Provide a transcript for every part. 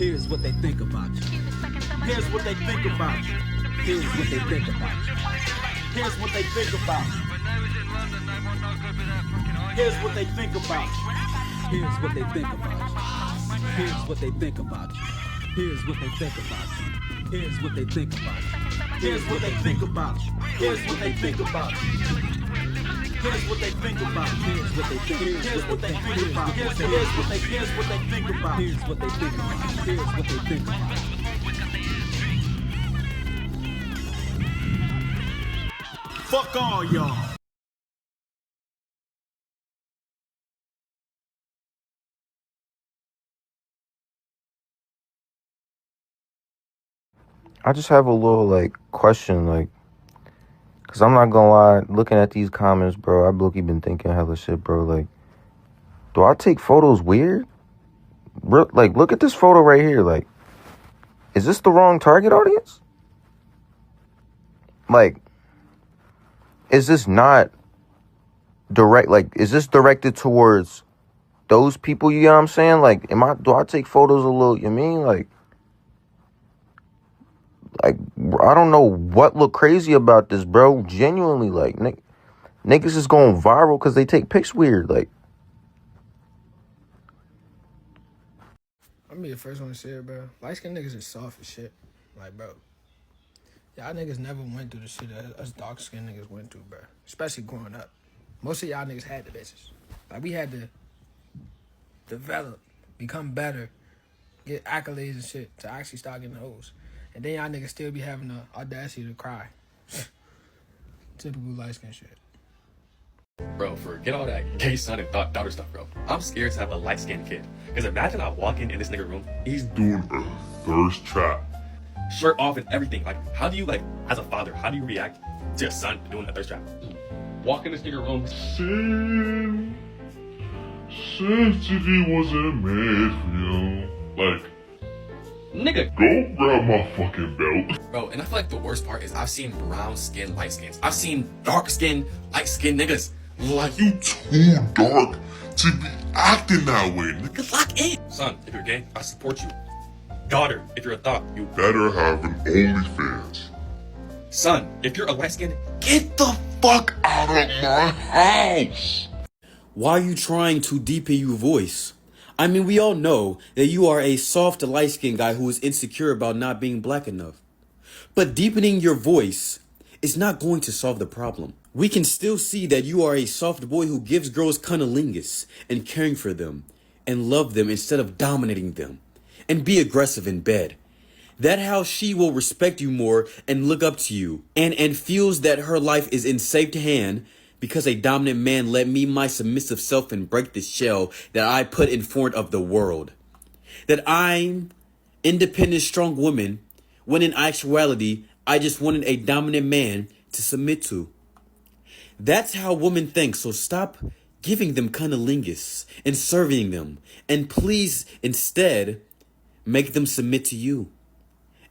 Here's what they think about you. Here's what they think about you. Here's what they think about you. Here's what they think about you. Here's what they think about you. Here's what they think about you. Here's what they think about you. Here's what they think about you. Here's what they think about you. Here's what they think about you. Here's what they think about you. Here's what they think about. Here's what they think. Here's what they think about. Here's what they think about. Here's what they think about. Here's what they think about. Fuck all y'all. I just have a little question, cause I'm not gonna lie, looking at these comments, bro, I've been thinking hella shit, bro. Do I take photos weird? Look at this photo right here. Is this the wrong target audience? Is this not direct? Is this directed towards those people? You know what I'm saying? Do I take photos a little? You mean I don't know what look crazy about this, bro. Genuinely, niggas is going viral because they take pics weird. I'm be the first one to say it, bro. Light-skinned niggas is soft as shit. Bro. Y'all niggas never went through the shit that us dark-skinned niggas went through, bro. Especially growing up. Most of y'all niggas had the bitches. We had to develop, become better, get accolades and shit to actually start getting hoes. And then y'all niggas still be having the audacity to cry. Typical light-skinned shit. Bro, forget all that gay son and daughter stuff, bro. I'm scared to have a light-skinned kid. Because imagine I walk in this nigga room, he's doing a thirst trap. Shirt off and everything. How do you, as a father, how do you react to your son doing a thirst trap? Walk in this nigga room. Safety wasn't made for you. Nigga, go grab my fucking belt. Bro, and I feel like the worst part is I've seen brown skin, light skins. I've seen dark skin, light skin niggas. You too dark to be acting that way. Nigga, lock in. Son, if you're gay, I support you. Daughter, if you're a thought, you better have an OnlyFans. Son, if you're a light skin, get the fuck out of my house. Why are you trying to deepen your voice? I mean, we all know that you are a soft, light-skinned guy who is insecure about not being black enough. But deepening your voice is not going to solve the problem. We can still see that you are a soft boy who gives girls cunnilingus and caring for them and love them instead of dominating them and be aggressive in bed. That's how she will respect you more and look up to you and feels that her life is in safe hand because a dominant man let me, my submissive self, and break the shell that I put in front of the world. That I'm independent, strong woman, when in actuality, I just wanted a dominant man to submit to. That's how women think, so stop giving them cunnilingus and serving them. And please, instead, make them submit to you.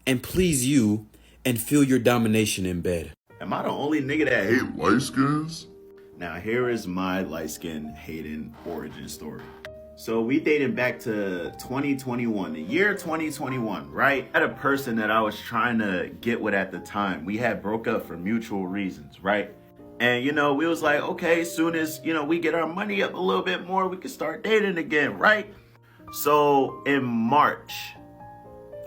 And please you, and feel your domination in bed. Am I the only nigga that hate light skins? Now here is my light skin hating origin story. So we dated back to 2021, the year 2021, right? I had a person that I was trying to get with at the time. We had broke up for mutual reasons, right? And we was like, okay, as soon as, we get our money up a little bit more, we can start dating again, right? So in March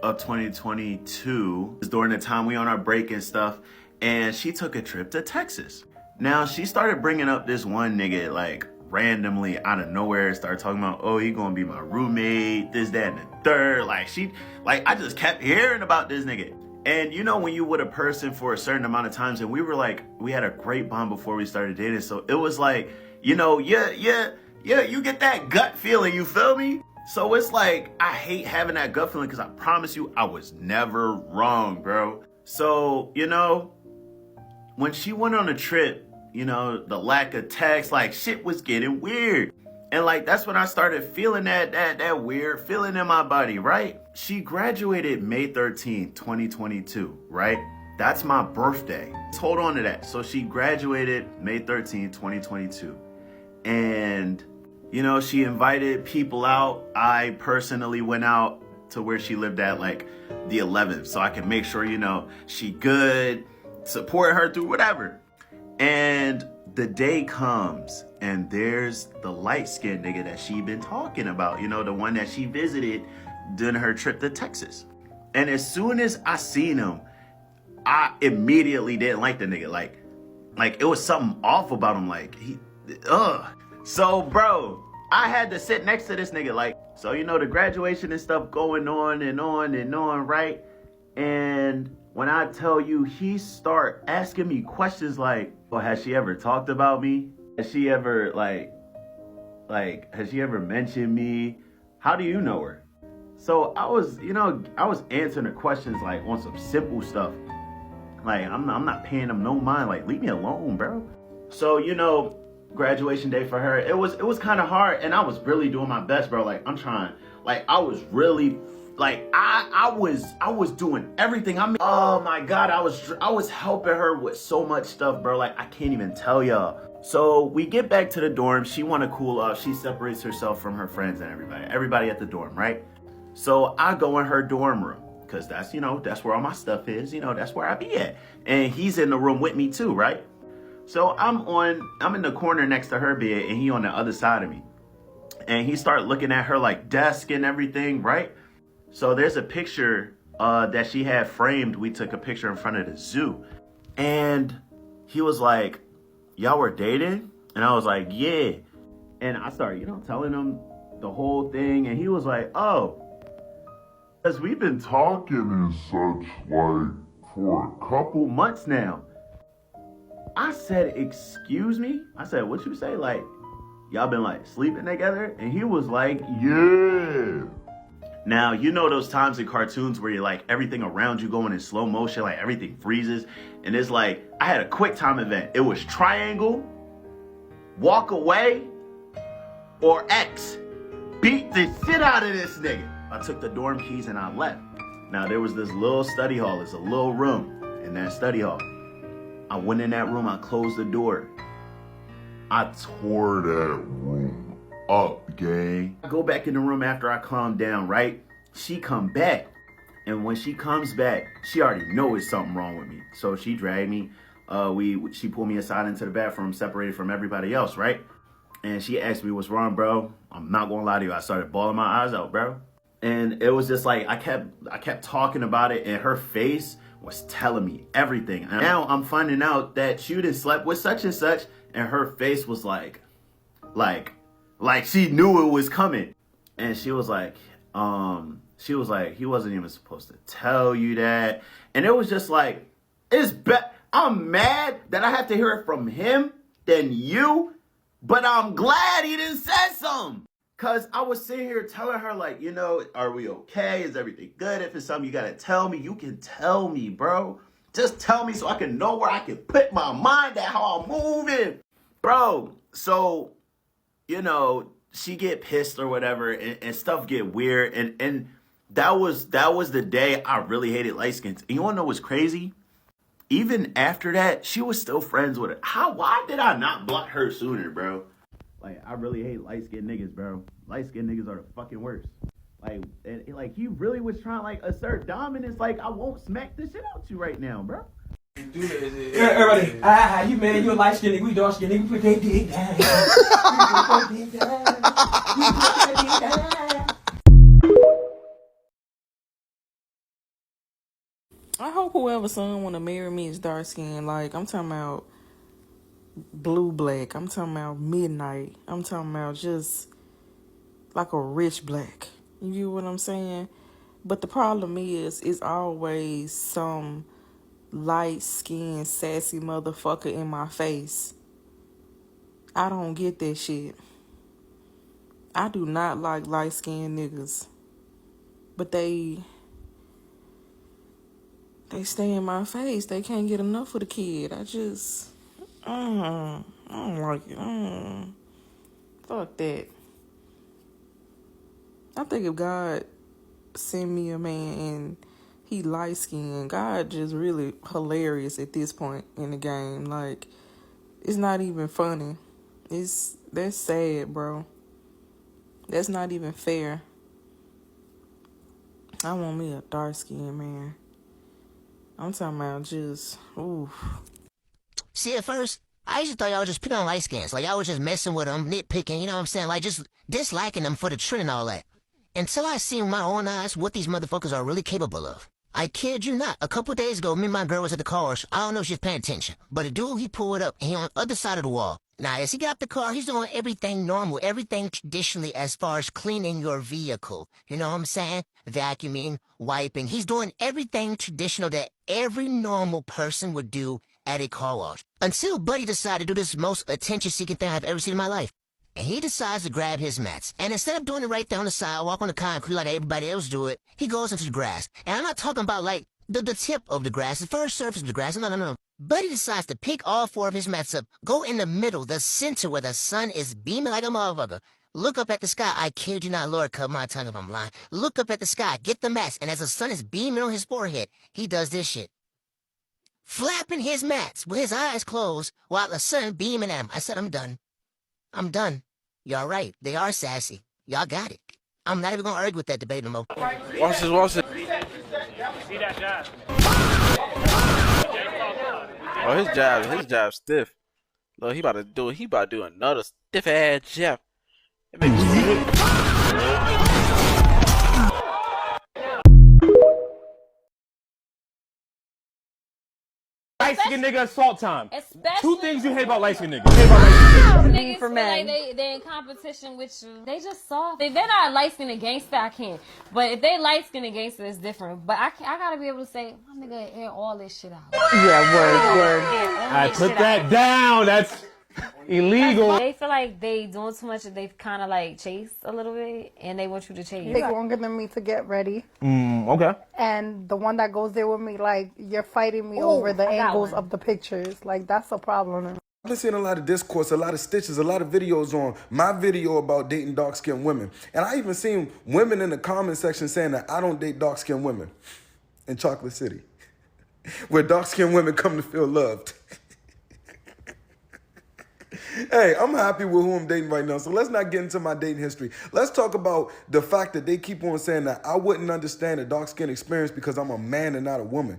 of 2022, during the time we on our break and stuff, and she took a trip to Texas. Now, she started bringing up this one nigga, randomly out of nowhere, started talking about, oh, he gonna be my roommate, this, that, and the third. I just kept hearing about this nigga. And when you with a person for a certain amount of times, and we had a great bond before we started dating, so it was you get that gut feeling, you feel me? So it's I hate having that gut feeling because I promise you, I was never wrong, bro. So, when she went on a trip, the lack of text, shit was getting weird. And that's when I started feeling that weird feeling in my body, right? She graduated May 13th, 2022, right? That's my birthday. Let's hold on to that. So she graduated May 13th, 2022. And, she invited people out. I personally went out to where she lived at, like the 11th, so I can make sure, you know, she good, support her through whatever. And the day comes and there's the light-skinned nigga that she been talking about, you know, the one that she visited during her trip to Texas. And as soon as I seen him, I immediately didn't like the nigga. Like it was something off about him. Like So bro, I had to sit next to this nigga. Like, so you know, the graduation and stuff going on and on and on, right? And when I tell you, he start asking me questions like, well, has she ever talked about me? Has she ever has she ever mentioned me? How do you know her? So I was answering the questions like on some simple stuff. Like, I'm not paying them no mind. Like, leave me alone, bro. So, you know, graduation day for her, it was kind of hard, and I was really doing my best, bro. Like, I'm trying. Like, I was really, like, I was doing everything. I mean, oh my God, I was helping her with so much stuff, bro. Like, I can't even tell y'all. So we get back to the dorm. She want to cool off. She separates herself from her friends and everybody at the dorm, right? So I go in her dorm room. Cause that's, you know, that's where all my stuff is, you know, that's where I be at. And he's in the room with me too, right? So I'm in the corner next to her bed and he on the other side of me. And he started looking at her like desk and everything, right? So there's a picture that she had framed. We took a picture in front of the zoo. And he was like, y'all were dating? And I was like, yeah. And I started, you know, telling him the whole thing. And he was like, oh. Because we've been talking and such, like, for a couple months now. I said, excuse me? I said, what you say? Like, y'all been, like, sleeping together? And he was like, yeah. Now, you know those times in cartoons where you're, like, everything around you going in slow motion, like, everything freezes. And it's like, I had a quick time event. It was triangle, walk away, or X. Beat the shit out of this nigga. I took the dorm keys and I left. Now there was this little study hall. It's a little room in that study hall. I went in that room. I closed the door. I tore that room up, gang. I go back in the room after I calm down, right? She come back. And when she comes back, she already knows something wrong with me. So she dragged me. She pulled me aside into the bathroom, separated from everybody else, right? And she asked me, what's wrong, bro? I'm not gonna lie to you. I started bawling my eyes out, bro. And it was just like, I kept talking about it, and her face was telling me everything. And now I'm finding out that she done slept with such and such, and her face was like she knew it was coming. And she was like, he wasn't even supposed to tell you that. And it was just like, I'm mad that I have to hear it from him than you, but I'm glad he didn't say something. Cause I was sitting here telling her, like, you know, are we okay? Is everything good? If it's something you gotta tell me, you can tell me, bro. Just tell me so I can know where I can put my mind at, how I'm moving. Bro, so, you know, she get pissed or whatever, and stuff get weird. And that was the day I really hated light skins. And you wanna know what's crazy? Even after that, she was still friends with her. Why did I not block her sooner, bro? Like, I really hate light-skinned niggas, bro. Light-skinned niggas are the fucking worst. Like, he really was trying to, like, assert dominance. Like, I won't smack the shit out you right now, bro. Everybody, you man, you a light-skinned nigga, we dark-skinned nigga, we put that dick down. We put that dick down. I hope whoever son want to marry me is dark skinned. Like, I'm talking about blue black. I'm talking about midnight. I'm talking about just like a rich black. You get what I'm saying? But the problem is, it's always some light-skinned, sassy motherfucker in my face. I don't get that shit. I do not like light-skinned niggas. But they stay in my face. They can't get enough of the kid. I don't like it. Fuck that. I think if God send me a man and he light skinned, God just really hilarious at this point in the game. Like, it's not even funny. That's sad, bro. That's not even fair. I want me a dark skinned man. I'm talking about just, ooh. See, at first, I used to thought y'all was just picking on light skins. Like, y'all was just messing with them, nitpicking, you know what I'm saying? Like, just disliking them for the trend and all that. Until I seen with my own eyes what these motherfuckers are really capable of. I kid you not. A couple days ago, me and my girl was at the car wash. I don't know if she's paying attention. But a dude, he pulled up, and he on the other side of the wall. Now, as he got the car, he's doing everything normal, everything traditionally as far as cleaning your vehicle. You know what I'm saying? Vacuuming, wiping. He's doing everything traditional that every normal person would do at a car wash. Until Buddy decided to do this most attention-seeking thing I've ever seen in my life. And he decides to grab his mats. And instead of doing it right there on the sidewalk on the concrete like everybody else do it, he goes into the grass. And I'm not talking about like the tip of the grass, the first surface of the grass. No. Buddy decides to pick all 4 of his mats up, go in the middle, the center where the sun is beaming like a motherfucker. Look up at the sky. I kid you not, Lord, cut my tongue if I'm lying. Look up at the sky, get the mats, and as the sun is beaming on his forehead, he does this shit. Flapping his mats with his eyes closed while the sun beaming at him. I said, I'm done. I'm done. Y'all right. They are sassy. Y'all got it. I'm not even going to argue with that debate no more. Watch this, watch this. Oh, his jab stiff. Look, he about to do another stiff ass jab. Light skin nigga assault time. Especially 2 things you hate about light skin niggas. You hate about light skin niggas feel like they in competition with you. They just soft. If they're not light skinned gangster, I can't. But if they light skinned gangster, it's different. But I gotta be able to say, my nigga air all this shit out. Yeah, word. I put that down. That's illegal. They feel like they doing too much. They kind of like chase a little bit, and they want you to chase. Take longer than me to get ready. Okay. And the one that goes there with me, like, you're fighting me over the angles of the pictures. Like, that's a problem. I've been seeing a lot of discourse, a lot of stitches, a lot of videos on my video about dating dark-skinned women. And I even seen women in the comment section saying that I don't date dark-skinned women in Chocolate City, where dark-skinned women come to feel loved. Hey, I'm happy with who I'm dating right now, so let's not get into my dating history. Let's talk about the fact that they keep on saying that I wouldn't understand a dark-skin experience because I'm a man and not a woman.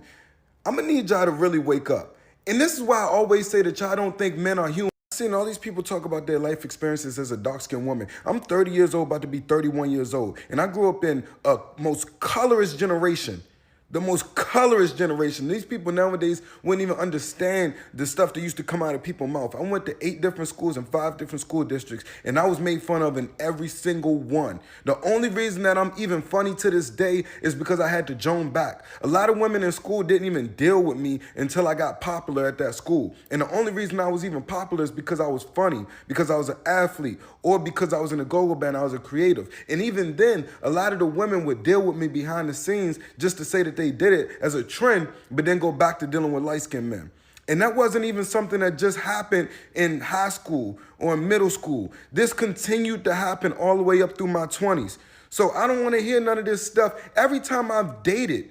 I'm gonna need y'all to really wake up. And this is why I always say that y'all don't think men are human. I've seen all these people talk about their life experiences as a dark-skinned woman. I'm 30 years old, about to be 31 years old, and I grew up in a most colorless generation. The most colorless generation. These people nowadays wouldn't even understand the stuff that used to come out of people's mouth. I went to 8 different schools and 5 different school districts, and I was made fun of in every single one. The only reason that I'm even funny to this day is because I had to joan back. A lot of women in school didn't even deal with me until I got popular at that school. And the only reason I was even popular is because I was funny, because I was an athlete, or because I was in a go-go band, I was a creative. And even then, a lot of the women would deal with me behind the scenes just to say that they did it as a trend, but then go back to dealing with light-skinned men. And that wasn't even something that just happened in high school or in middle school. This continued to happen all the way up through my 20s. So I don't want to hear none of this stuff. Every time I've dated,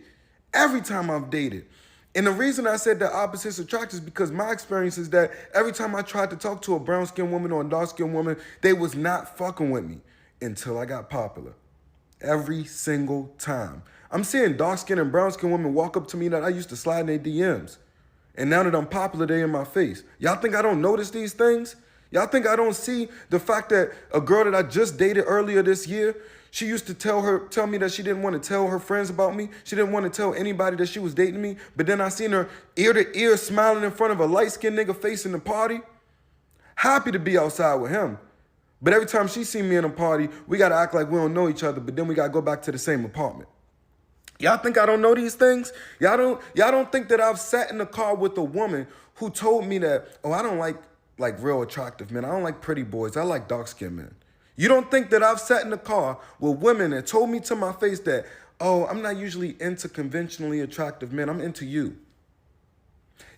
and the reason I said that opposites attract is because my experience is that every time I tried to talk to a brown-skinned woman or a dark-skinned woman, they was not fucking with me until I got popular. Every single time. I'm seeing dark-skinned and brown-skinned women walk up to me that I used to slide in their DMs. And now that I'm popular, they in my face. Y'all think I don't notice these things? Y'all think I don't see the fact that a girl that I just dated earlier this year, she used to tell me that she didn't want to tell her friends about me. She didn't want to tell anybody that she was dating me. But then I seen her ear to ear smiling in front of a light-skinned nigga face in the party. Happy to be outside with him. But every time she see me in a party, we got to act like we don't know each other, but then we got to go back to the same apartment. Y'all think I don't know these things? Y'all don't think that I've sat in the car with a woman who told me that, oh, I don't like real attractive men. I don't like pretty boys. I like dark-skinned men. You don't think that I've sat in the car with women that told me to my face that, oh, I'm not usually into conventionally attractive men. I'm into you.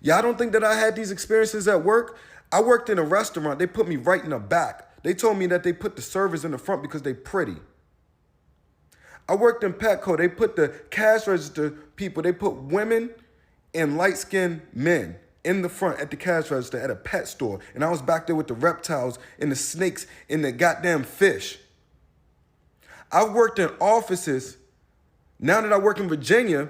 Y'all don't think that I had these experiences at work? I worked in a restaurant. They put me right in the back. They told me that they put the servers in the front because they pretty. I worked in Petco. They put the cash register people, they put women and light-skinned men in the front at the cash register at a pet store. And I was back there with the reptiles and the snakes and the goddamn fish. I've worked in offices Now that I work in Virginia,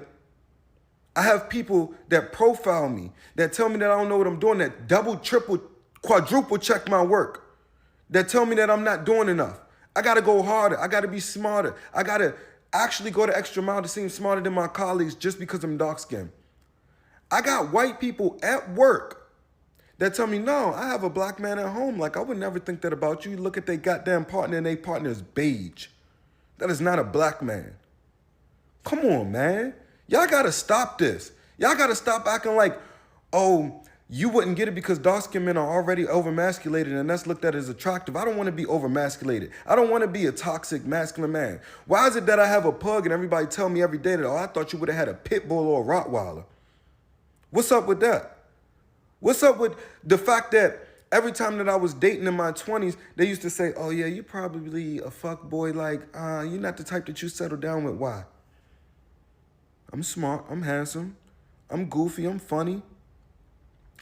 I have people that profile me, that tell me that I don't know what I'm doing, that double, triple, quadruple check my work, that tell me that I'm not doing enough. I gotta go harder. I gotta be smarter. I gotta actually go the extra mile to seem smarter than my colleagues just because I'm dark skinned. I got white people at work that tell me, no, I have a black man at home. Like, I would never think that about you. You look at their goddamn partner and their partner is beige. That is not a black man. Come on, man. Y'all gotta stop this. Y'all gotta stop acting like, oh, you wouldn't get it because dark-skinned men are already overmasculated and that's looked at as attractive. I don't want to be overmasculated. I don't want to be a toxic masculine man. Why is it that I have a pug and everybody tell me every day that, oh, I thought you would have had a pit bull or a Rottweiler? What's up with that? What's up with the fact that every time that I was dating in my 20s, they used to say, oh yeah, you're probably a fuck boy. Like, you're not the type that you settle down with. Why? I'm smart, I'm handsome, I'm goofy, I'm funny.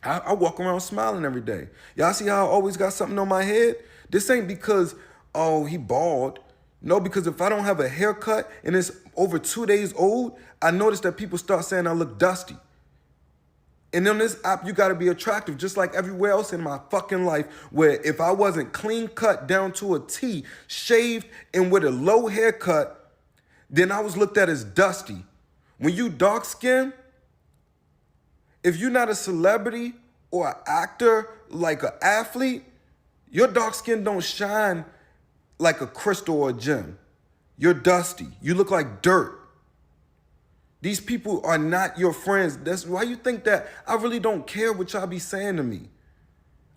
I walk around smiling every day. Y'all see how I always got something on my head? This ain't because, oh, he bald. No, because if I don't have a haircut and it's over 2 days old, I notice that people start saying I look dusty. And on this app, you gotta be attractive, just like everywhere else in my fucking life, where if I wasn't clean cut down to a T, shaved and with a low haircut, then I was looked at as dusty. When you dark skinned, if you're not a celebrity or an actor, like an athlete, your dark skin don't shine like a crystal or a gem. You're dusty. You look like dirt. These people are not your friends. That's why you think that I really don't care what y'all be saying to me.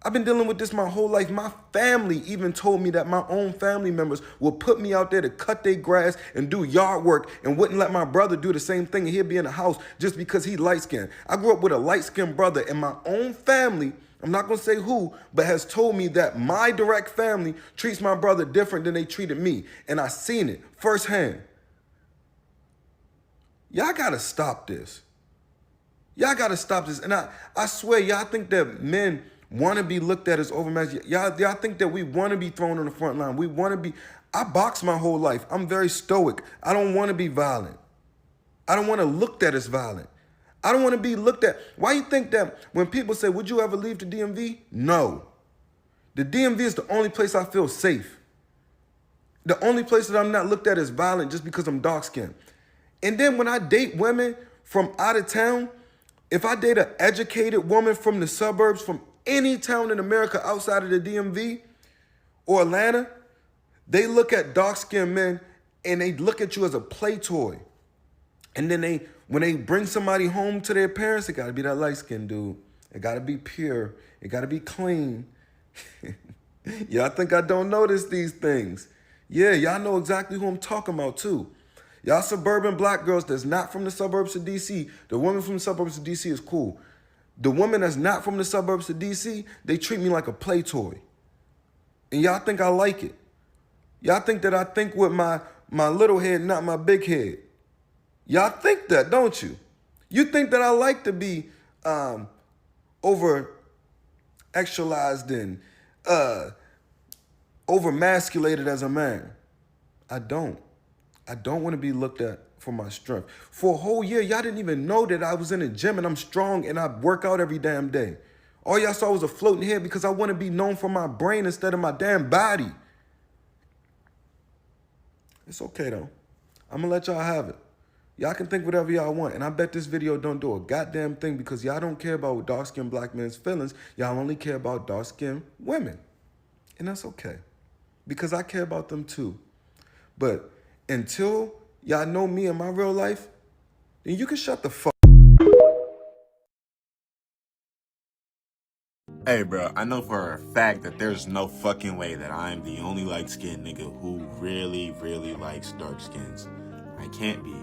I've been dealing with this my whole life. My family even told me that my own family members will put me out there to cut their grass and do yard work and wouldn't let my brother do the same thing and he'd be in the house just because he light-skinned. I grew up with a light-skinned brother and my own family, I'm not gonna say who, but has told me that my direct family treats my brother different than they treated me. And I seen it firsthand. Y'all gotta stop this. Y'all gotta stop this. And I swear, y'all think that men want to be looked at as overmatched. Y'all think that we want to be thrown on the front line. We want to be. I boxed my whole life. I'm very stoic. I don't want to be violent. I don't want to looked at as violent. I don't want to be looked at. Why you think that when people say, would you ever leave the DMV? No. The DMV is the only place I feel safe. The only place that I'm not looked at as violent just because I'm dark skinned. And then when I date women from out of town, if I date an educated woman from the suburbs, from any town in America outside of the DMV or Atlanta, they look at dark-skinned men and they look at you as a play toy. And then when they bring somebody home to their parents, it gotta be that light-skinned dude. It gotta be pure. It gotta be clean. Y'all think I don't notice these things? Yeah, y'all know exactly who I'm talking about too. Y'all suburban black girls that's not from the suburbs of DC, the woman from the suburbs of DC is cool. The woman that's not from the suburbs of DC, they treat me like a play toy. And y'all think I like it. Y'all think that I think with my little head, not my big head. Y'all think that, don't you? You think that I like to be over-actualized and over-masculated as a man. I don't. I don't want to be looked at for my strength. For a whole year, y'all didn't even know that I was in the gym and I'm strong and I work out every damn day. All y'all saw was a floating head because I want to be known for my brain instead of my damn body. It's okay though. I'm gonna let y'all have it. Y'all can think whatever y'all want. And I bet this video don't do a goddamn thing because y'all don't care about dark-skinned black men's feelings. Y'all only care about dark-skinned women. And that's okay. Because I care about them too. But until y'all know me in my real life, then you can shut the fuck. Hey, bro, I know for a fact that there's no fucking way that I'm the only light-skinned nigga who really, really likes dark skins. I can't be.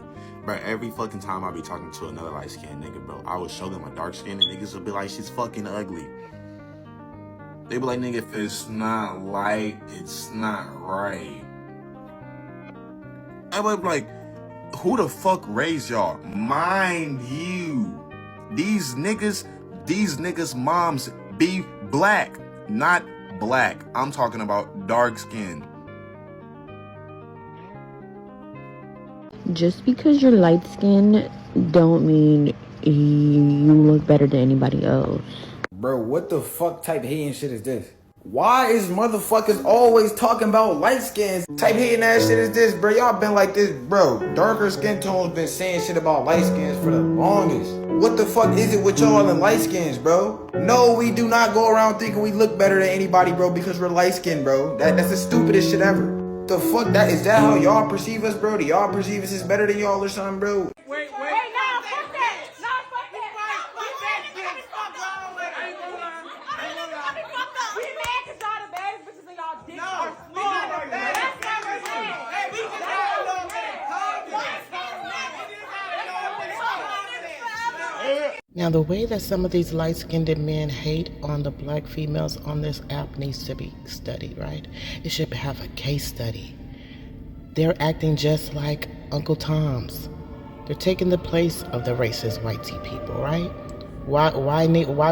Bro, every fucking time I be talking to another light-skinned nigga, bro, I would show them a dark skin and niggas would be like, she's fucking ugly. They be like, nigga, if it's not light, it's not right. I would be like, who the fuck raised y'all? Mind you, these niggas' moms be black, not black. I'm talking about dark skin. Just because you're light skinned don't mean you look better than anybody else. Bro, what the fuck type hating shit is this? Why is motherfuckers always talking about light skins? Type hating ass shit is this, bro? Y'all been like this, bro. Darker skin tones been saying shit about light skins for the longest. What the fuck is it with y'all and light skins, bro? No, we do not go around thinking we look better than anybody, bro, because we're light skinned, bro. That's the stupidest shit ever. The fuck, is that how y'all perceive us, bro? Do y'all perceive us as better than y'all or something, bro? Wait, no, fuck that. No, fuck that. Fuck that shit. Fuck wrong with it. I ain't gonna lie. We mad because y'all the baddest bitches and y'all dicks are small. That's what we're saying. Hey, we can have a little bit. Now, the way that some of these light-skinned men hate on the black females on this app needs to be studied, right? It should have a case study. They're acting just like Uncle Tom's. They're taking the place of the racist white tea people, right? Why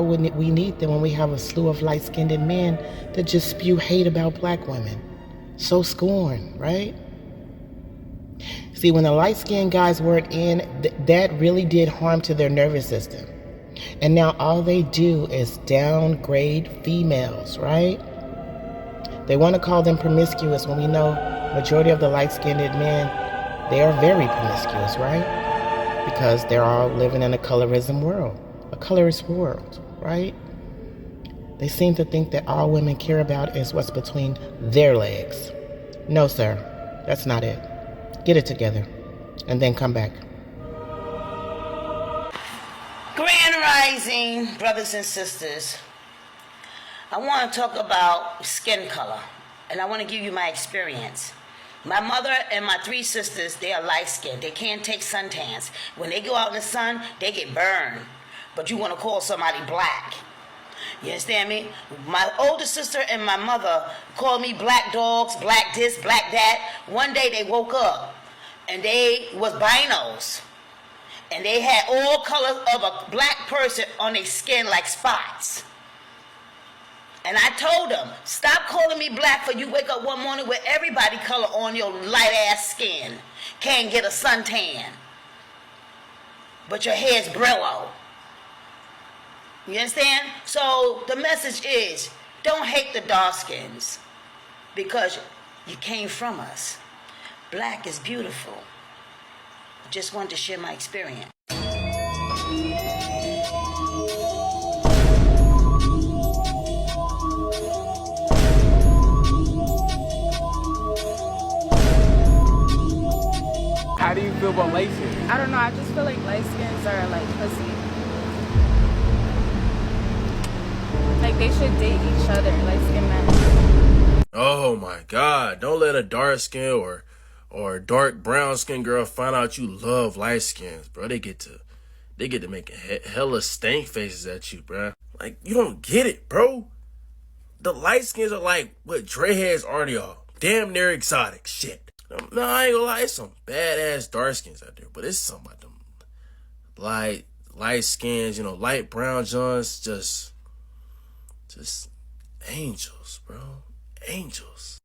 wouldn't we need them when we have a slew of light-skinned men that just spew hate about black women? So scorn, right? See, when the light-skinned guys weren't in, that really did harm to their nervous system. And now all they do is downgrade females, right? They want to call them promiscuous when we know majority of the light-skinned men, they are very promiscuous, right? Because they're all living in a colorism world, a colorist world, right? They seem to think that all women care about is what's between their legs. No, sir, that's not it. Get it together, and then come back. Grand Rising, brothers and sisters. I want to talk about skin color, and I want to give you my experience. My mother and my three sisters, they are light-skinned. They can't take suntans. When they go out in the sun, they get burned. But you want to call somebody black. You understand me? My older sister and my mother called me black dogs, black this, black that. One day they woke up, and they was binos. And they had all colors of a black person on their skin like spots. And I told them, stop calling me black, for you wake up one morning with everybody color on your light ass skin. Can't get a suntan. But your hair's Brillo. You understand? So the message is, don't hate the dark skins, because you came from us. Black is beautiful. Just wanted to share my experience. How do you feel about light skins? I don't know, I just feel like light skins are like pussy. Like they should date each other, light skinned men. Oh my God, don't let a dark skin or dark brown skin girl find out you love light skins, bro. They get to making hella stank faces at you, bro. Like, you don't get it, bro. The light skins are like what Dre heads already are. Damn near exotic shit. No, I ain't gonna lie, it's some badass dark skins out there, but it's some of them light skins, light brown johns, just angels, bro. Angels.